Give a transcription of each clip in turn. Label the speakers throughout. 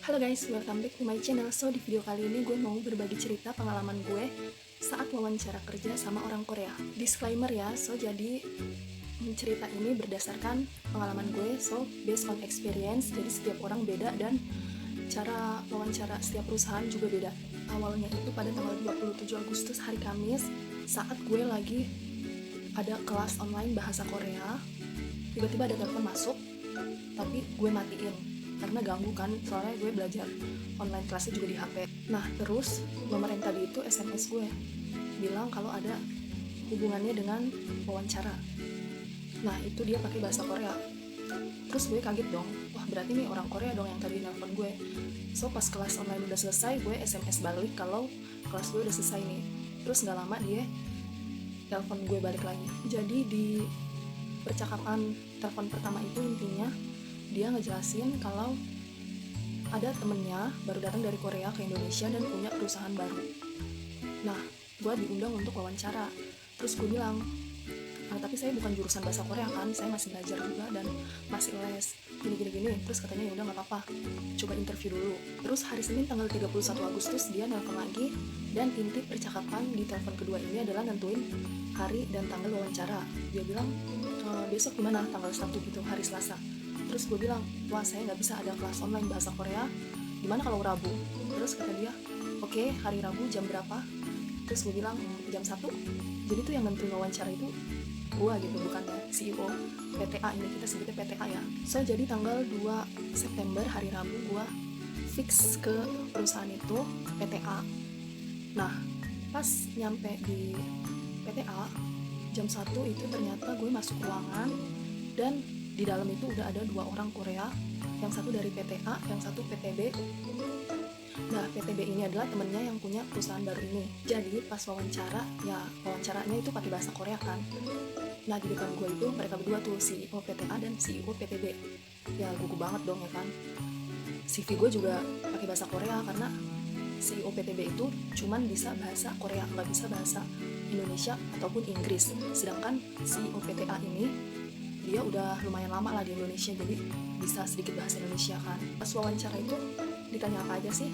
Speaker 1: Halo guys, welcome back to my channel. So di video kali ini gue mau berbagi cerita pengalaman gue saat wawancara kerja sama orang Korea. Disclaimer ya, so jadi cerita ini berdasarkan pengalaman gue, so based on experience. Jadi setiap orang beda dan cara wawancara setiap perusahaan juga beda. Awalnya itu pada tanggal 27 Agustus hari Kamis, saat gue lagi ada kelas online bahasa Korea. Tiba-tiba ada telepon masuk, tapi gue matiin karena ganggu kan, soalnya gue belajar online kelasnya juga di HP. Nah terus nomor yang tadi itu SMS gue bilang kalau ada hubungannya dengan wawancara. Nah itu dia pakai bahasa Korea. Terus gue kaget dong, wah berarti nih orang Korea dong yang tadi nelfon gue. So pas kelas online udah selesai, gue SMS balik kalau kelas gue udah selesai nih. Terus gak lama dia telepon gue balik lagi. Jadi di percakapan telepon pertama itu intinya dia ngejelasin kalau ada temennya baru datang dari Korea ke Indonesia dan punya perusahaan baru. Nah, gue diundang untuk wawancara. Terus gue bilang, tapi saya bukan jurusan bahasa Korea kan, saya masih belajar juga dan masih les gini. Terus katanya ya udah nggak apa-apa, coba interview dulu. Terus hari Senin tanggal 31 Agustus dia nelfon lagi, dan inti percakapan di telepon kedua ini adalah nentuin hari dan tanggal wawancara. Dia bilang besok gimana, tanggal 1 gitu, hari Selasa. Terus gue bilang, wah saya nggak bisa, ada kelas online bahasa Korea, gimana kalau Rabu? Terus kata dia, oke, hari Rabu jam berapa? Terus gue bilang jam 1. Jadi tuh yang nentuin wawancara itu gue gitu, bukan ya CEO PTA, ini kita sebutnya PTA ya. So jadi tanggal 2 September hari Rabu gue fix ke perusahaan itu, PTA. Nah pas nyampe di PTA jam 1 itu ternyata gue masuk ruangan, dan di dalam itu udah ada 2 orang Korea, yang satu dari PTA, yang satu PTB. Nah, PTB ini adalah temennya yang punya perusahaan baru ini. Jadi pas wawancara, ya wawancaranya itu pakai bahasa Korea kan. Nah, di depan gue itu mereka berdua tuh, CEO PTA dan CEO PTB. Ya gugup banget dong ya kan. CV gue juga pakai bahasa Korea karena CEO PTB itu cuman bisa bahasa Korea, nggak bisa bahasa Indonesia ataupun Inggris. Sedangkan CEO PTA ini dia udah lumayan lama lah di Indonesia, jadi bisa sedikit bahasa Indonesia kan. Pas wawancara itu ditanya apa aja sih?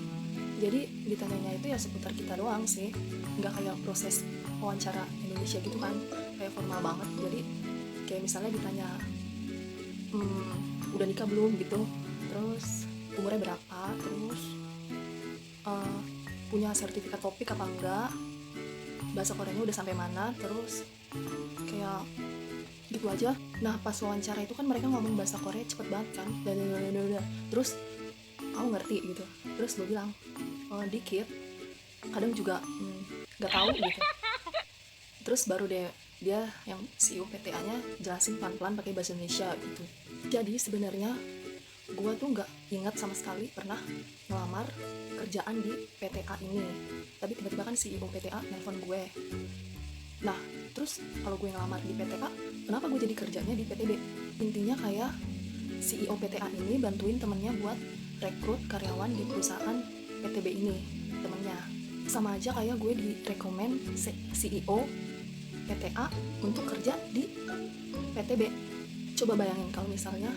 Speaker 1: Jadi ditanyanya itu ya seputar kita doang sih, nggak kayak proses wawancara Indonesia gitu kan, kayak formal banget. Jadi kayak misalnya ditanya, udah nikah belum gitu, terus umurnya berapa, terus punya sertifikat topik apa enggak, bahasa Koreanya udah sampai mana, terus kayak gitu aja. Nah pas wawancara itu kan mereka ngomong bahasa Korea cepet banget kan, dan terus aku ngerti gitu. Terus gue bilang dikit, kadang juga nggak tahu gitu. Terus baru dia yang CEO PTA-nya jelasin pelan-pelan pakai bahasa Indonesia gitu. Jadi sebenarnya gue tuh nggak ingat sama sekali pernah ngelamar kerjaan di PTA ini, tapi tiba-tiba kan CEO PTA nelfon gue. Nah, terus kalau gue ngelamar di PTA, kenapa gue jadi kerjanya di PTB? Intinya kayak CEO PTA ini bantuin temennya buat rekrut karyawan di perusahaan PTB ini, temennya. Sama aja kayak gue direkomend CEO PTA untuk kerja di PTB. Coba bayangin kalau misalnya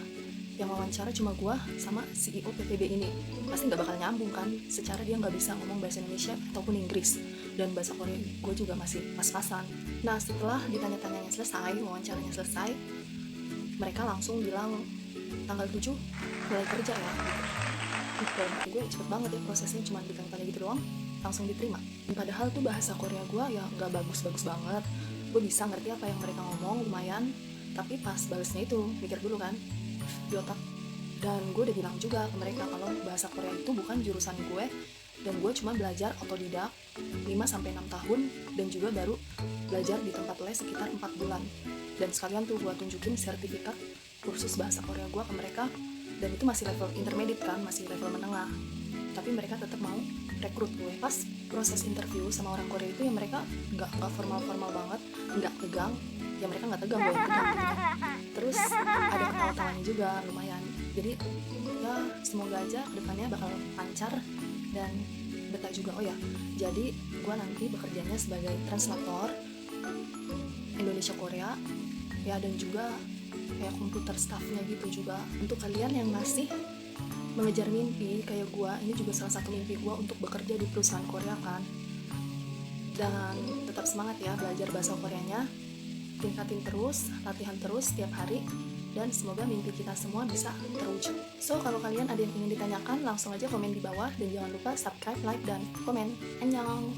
Speaker 1: yang wawancara cuma gue sama CEO PTB ini, pasti nggak bakal nyambung kan, secara dia nggak bisa ngomong bahasa Indonesia ataupun Inggris, dan bahasa Korea gue juga masih pas-pasan. Nah setelah ditanya-tanyanya selesai, wawancaranya selesai, mereka langsung bilang tanggal 7 mulai kerja ya. Dan gue cepet banget ya prosesnya, cuma ditanya-tanya gitu doang langsung diterima. Padahal tuh bahasa Korea gue ya nggak bagus-bagus banget, gue bisa ngerti apa yang mereka ngomong lumayan, tapi pas balesnya itu mikir dulu kan di otak. Dan gue udah bilang juga ke mereka kalau bahasa Korea itu bukan jurusan gue, dan gue cuma belajar otodidak 5-6 tahun, dan juga baru belajar di tempat les sekitar 4 bulan. Dan sekalian tuh gue tunjukin sertifikat kursus bahasa Korea gue ke mereka, dan itu masih level intermediate kan, masih level menengah, tapi mereka tetap mau rekrut gue. Pas proses interview sama orang Korea itu ya mereka nggak formal banget, nggak tegang, ya mereka nggak tegang, gue yang tegang gitu kan. Terus ada ketawa-tawanya juga lumayan. Jadi ya semoga aja kedepannya bakal lancar dan betah juga. Oh ya, jadi gue nanti bekerjanya sebagai translator Indonesia Korea ya, dan juga kayak komputer staffnya gitu juga. Untuk kalian yang masih mengejar mimpi kayak gue, ini juga salah satu mimpi gue untuk bekerja di perusahaan Korea kan. Dan tetap semangat ya belajar bahasa Koreanya, tingkatin terus, latihan terus setiap hari, dan semoga mimpi kita semua bisa terwujud. So, kalau kalian ada yang ingin ditanyakan, langsung aja komen di bawah, dan jangan lupa subscribe, like, dan komen. Annyeong!